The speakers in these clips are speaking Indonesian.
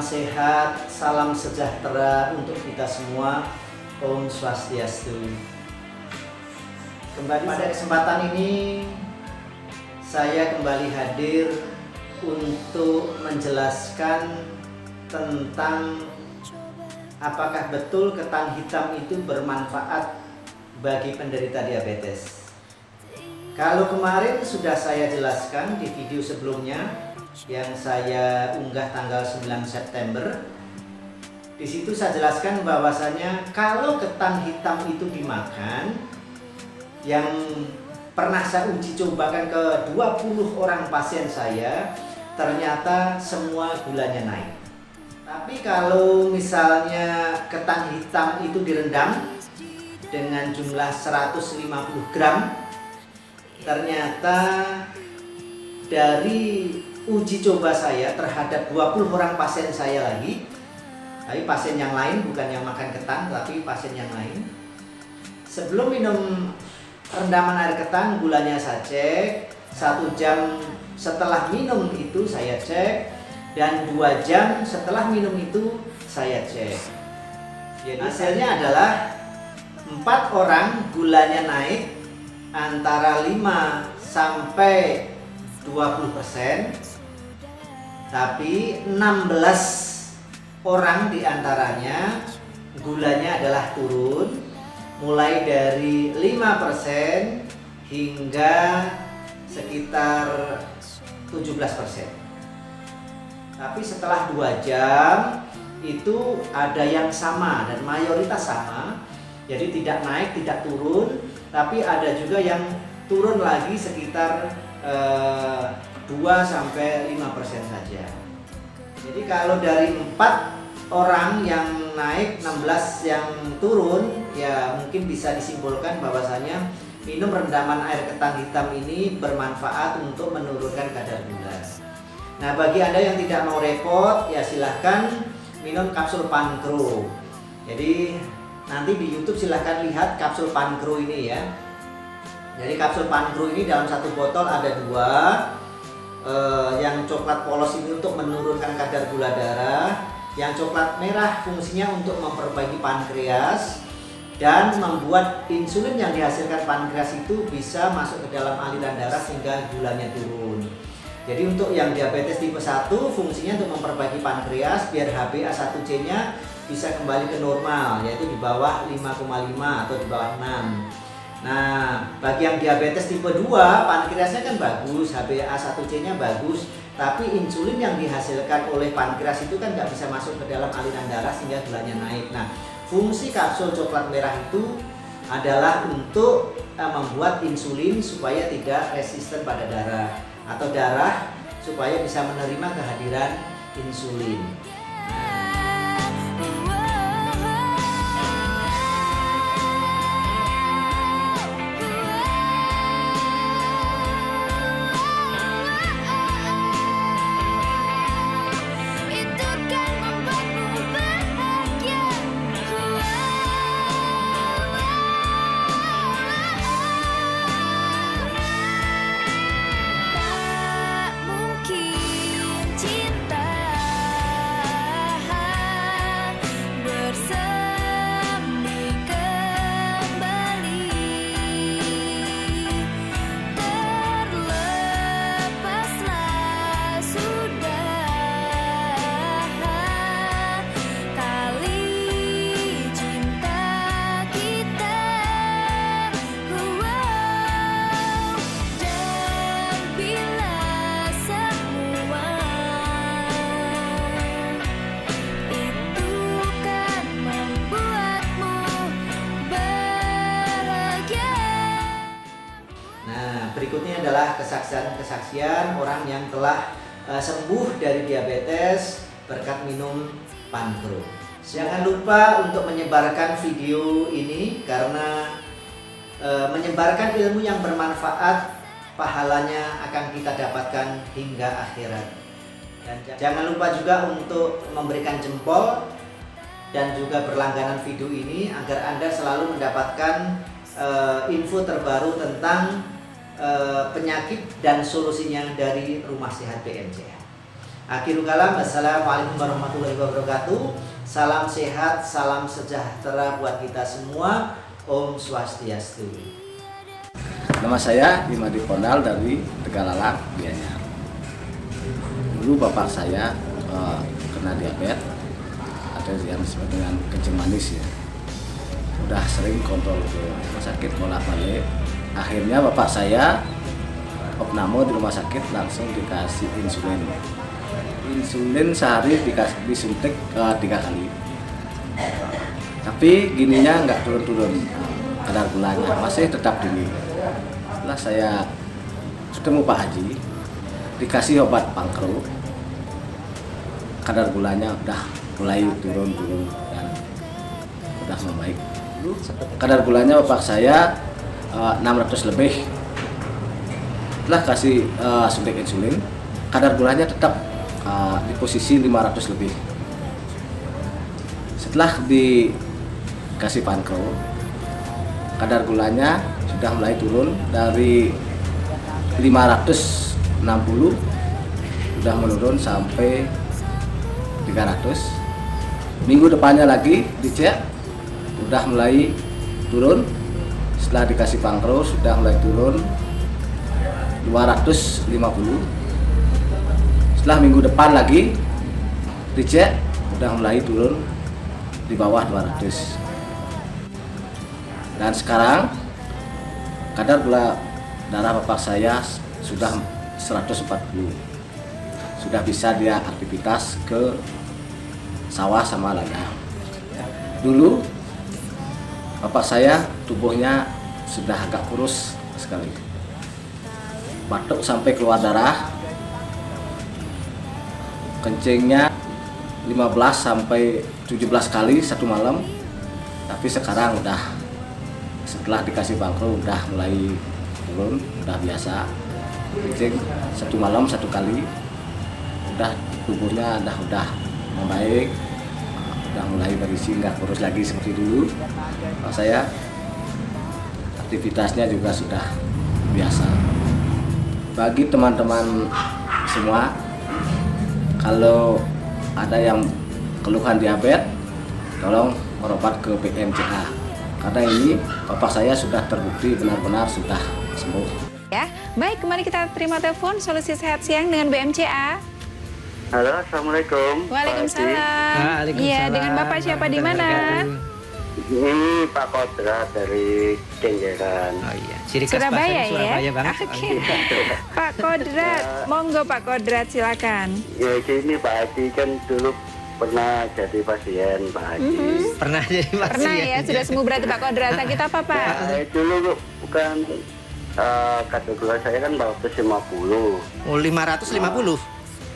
sehat, salam sejahtera untuk kita semua. Om Swastiastu. Kembali pada kesempatan ini, saya kembali hadir untuk menjelaskan tentang apakah betul ketan hitam itu bermanfaat bagi penderita diabetes. Kalau kemarin sudah saya jelaskan di video sebelumnya yang saya unggah tanggal 9 September. Di situ saya jelaskan bahwasanya kalau ketan hitam itu dimakan, yang pernah saya uji cobakan ke 20 orang pasien saya, ternyata semua gulanya naik. Tapi kalau misalnya ketan hitam itu direndam dengan jumlah 150 gram, ternyata dari uji coba saya terhadap 20 orang pasien saya lagi, tapi pasien yang lain, bukan yang makan ketan, tapi pasien yang lain, sebelum minum rendaman air ketan, gulanya saya cek, 1 jam setelah minum itu saya cek, dan 2 jam setelah minum itu saya cek. Jadi hasilnya adalah 4 orang gulanya naik antara 5 sampai 20%, tapi 16 orang diantaranya gulanya adalah turun mulai dari 5% hingga sekitar 17%. Tapi setelah 2 jam itu ada yang sama dan mayoritas sama, jadi tidak naik, tidak turun, tapi ada juga yang turun lagi sekitar 2-5% saja. Jadi kalau dari 4 orang yang naik, 16 yang turun, ya mungkin bisa disimpulkan bahwasanya minum rendaman air ketan hitam ini bermanfaat untuk menurunkan kadar gula. Nah, bagi Anda yang tidak mau repot, ya silahkan minum kapsul Pancro. Jadi nanti di YouTube silahkan lihat kapsul Pancro ini ya. Jadi kapsul Pancro ini dalam satu botol ada 2. Yang coklat polos ini untuk menurunkan kadar gula darah, yang coklat merah fungsinya untuk memperbaiki pankreas dan membuat insulin yang dihasilkan pankreas itu bisa masuk ke dalam aliran darah sehingga gulanya turun. Jadi untuk yang diabetes tipe 1 fungsinya untuk memperbaiki pankreas biar HbA1c nya bisa kembali ke normal, yaitu di bawah 5,5 atau di bawah 6. Nah, bagi yang diabetes tipe 2, pankreasnya kan bagus, HbA1c nya bagus, tapi insulin yang dihasilkan oleh pankreas itu kan nggak bisa masuk ke dalam aliran darah sehingga gulanya naik. Nah, fungsi kapsul coklat merah itu adalah untuk membuat insulin supaya tidak resisten pada darah, atau darah supaya bisa menerima kehadiran insulin. Berikutnya adalah kesaksian orang yang telah sembuh dari diabetes berkat minum Pancro. Jangan lupa untuk menyebarkan video ini karena menyebarkan ilmu yang bermanfaat, pahalanya akan kita dapatkan hingga akhirat. Dan jangan lupa juga untuk memberikan jempol dan juga berlangganan video ini agar Anda selalu mendapatkan info terbaru tentang penyakit dan solusinya dari Rumah Sehat BMJ. Akhirul kalam, assalamualaikum warahmatullahi wabarakatuh. Salam sehat, salam sejahtera buat kita semua. Om Swastiastu. Nama saya Imadi Pondal dari Tegalalang, Gianyar. Dulu bapak saya kena diabetes, ada yang disebut dengan kencing manis ya. Udah sering kontrol ke rumah sakit bolak-balik. Akhirnya bapak saya opname di rumah sakit, langsung dikasih insulin. Insulin sehari disuntik 3 kali. Tapi gininya nggak turun-turun, kadar gulanya masih tetap tinggi. Setelah saya ketemu Pak Haji, dikasih obat pankro, kadar gulanya udah mulai turun dan udah membaik. Kadar gulanya bapak saya 600 lebih. Setelah kasih suntik insulin, kadar gulanya tetap di posisi 500 lebih. Setelah dikasih pankro, kadar gulanya sudah mulai turun dari 560 sudah menurun sampai 300. Minggu depannya lagi dicek sudah mulai turun. Setelah dikasih pankro sudah mulai turun 250. Setelah minggu depan lagi dicek sudah mulai turun di bawah 200. Dan sekarang kadar gula darah bapak saya sudah 140. Sudah bisa dia aktivitas ke sawah sama ladang. Dulu bapak saya tubuhnya sudah agak kurus sekali. Batuk sampai keluar darah. Kencingnya 15 sampai 17 kali satu malam. Tapi sekarang udah, setelah dikasih pankro udah mulai turun, udah biasa. Kencing satu malam 1 kali. Udah tubuhnya udah membaik, udah mulai berisi, nggak kurus lagi seperti dulu. Kalau saya aktivitasnya juga sudah biasa. Bagi teman-teman semua, kalau ada yang keluhan diabetes, tolong berobat ke BMCA. Karena ini bapak saya sudah terbukti benar-benar sudah sembuh. Ya, baik, kembali kita terima telepon Solusi Sehat Siang dengan BMCA. Halo, assalamualaikum. Waalaikumsalam. Iya, dengan Bapak siapa di mana? Ini Pak Kodrat dari Kenjeran. Oh iya, ciri khas Surabaya bahasa Surabaya ya? banget. Oke. Pak Kodrat, monggo Pak Kodrat, silakan. Ya, ini Pak Haji kan dulu pernah jadi pasien Pak Haji. Pernah jadi pasien. Pernah ya, sudah sembuh berarti Pak Kodrat. Sakit apa Pak? Dulu bukan kadar gula saya kan 450. Oh, 550.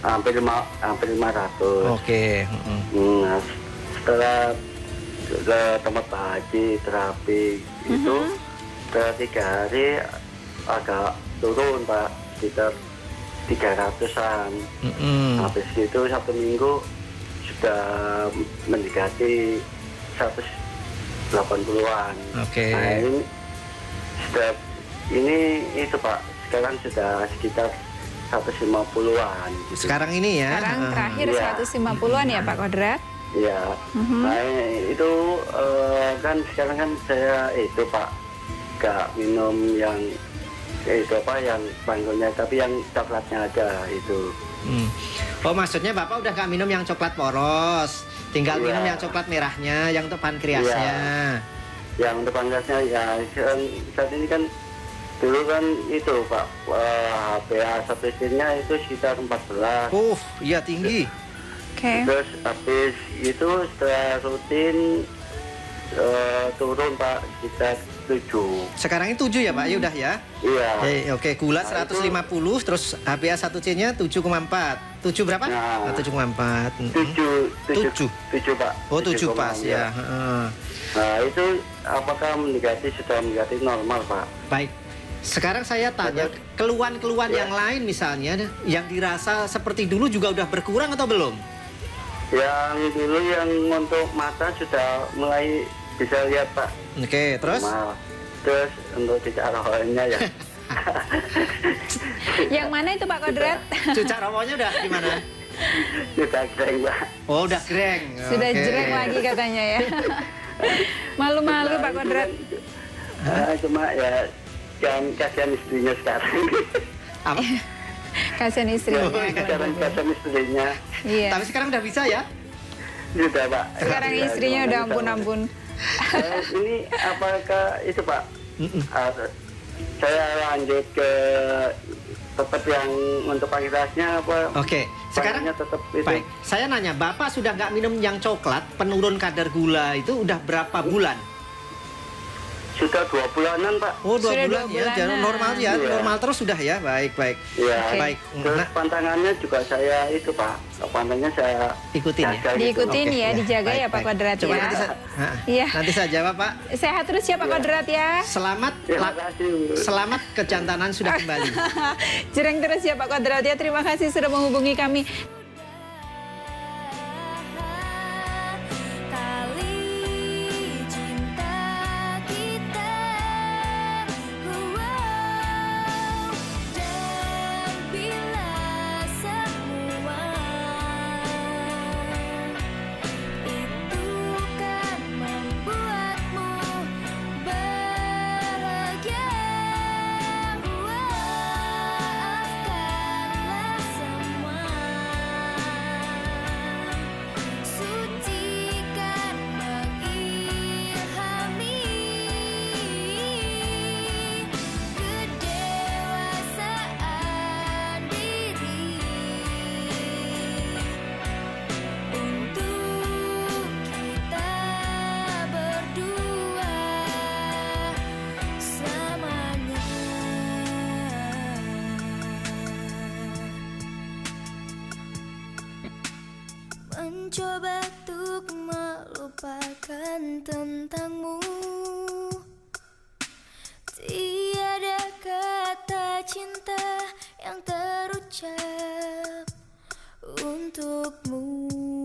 Hampir 500. Oke. Nah, setelah ke tempat Pak Haji terapi itu setelah 3 hari agak turun Pak, sekitar 300-an. Habis itu Sabtu Minggu sudah mendekati 180-an. Oke. Nah, ini itu Pak, sekarang sudah sekitar 150-an gitu. Sekarang ini ya. Sekarang terakhir Iya. 150-an ya Pak Kodrat? Iya. Nah, itu kan sekarang kan saya itu Pak gak minum yang itu apa yang bangkunya, tapi yang coklatnya aja itu. Oh, maksudnya Bapak udah gak minum yang coklat poros, tinggal Iya. minum yang coklat merahnya, yang untuk pankreasnya. Yang untuk pankreasnya ya saat ini kan dulu kan itu Pak HbA1c-nya itu sekitar 14. Iya tinggi. Oke. Terus habis itu setelah rutin turun Pak sekitar 7. Sekarang ini 7 ya Pak, ya udah ya. Iya. Oke, gula Nah, 150, terus HbA1c-nya 7,4. 7 berapa? Nah. 7,4. 7 Pak. Oh, 7 pas 7,4. ya. Nah, itu apakah sudah mendekati normal Pak? Baik. Sekarang saya tanya, keluhan-keluhan yang lain misalnya, yang dirasa seperti dulu juga udah berkurang atau belum? Yang dulu yang untuk mata sudah mulai bisa lihat Pak. Oke, terus? Normal. Terus untuk cicak rohnya ya. Yang mana itu Pak Kodrat? Cucak romonya udah gimana? Sudah greng, Pak. Oh, udah greng. Sudah Oke. jreng lagi katanya ya. Malu-malu Pak Kodrat. Cuma ya kan kasihan istrinya sekarang. Apa? Kasihan istrinya. Oh, iya. kalau Sekarang gitu. kasihan istrinya. Iya. Tapi sekarang udah bisa ya? Sudah, Pak. Sekarang Ya, istrinya cuma udah bisa. ampun-ampun. Ini apakah itu, Pak? Mm-mm. Saya lanjut ke tetap yang untuk panggilannya apa? Oke, sekarang Panggilnya tetap itu. baik. Saya nanya, Bapak sudah nggak minum yang coklat, penurun kadar gula itu udah berapa bulan? Sudah 2 bulanan, Pak. Oh, 2 Sudah bulan 2 ya, jangan bulanan. normal ya, Iya. normal terus sudah ya, baik. Iya. Oke. Baik. Terus Nah, pantangannya juga saya itu, Pak. Pantangannya saya ikutin ya. jaga gitu. Diikutin Oke, ya, dijaga baik, ya Pak baik. Kodrat Coba ya. nanti Iya. nanti saya jawab, Pak. Sehat terus ya Pak Kodrat ya. Selamat Terima kasih, Bu. selamat kejantanan sudah kembali. Jreng terus ya Pak Kodrat ya. Terima kasih sudah menghubungi kami. Tali cinta kita, wow. Dan bila semua itu kan membuatmu bahagia, maafkanlah semua. Sucikan mengilhami kedewasaan diri untuk kita berdua selamanya. Mencoba untuk melupakan tentangmu, tiada kata cinta yang terucap untukmu.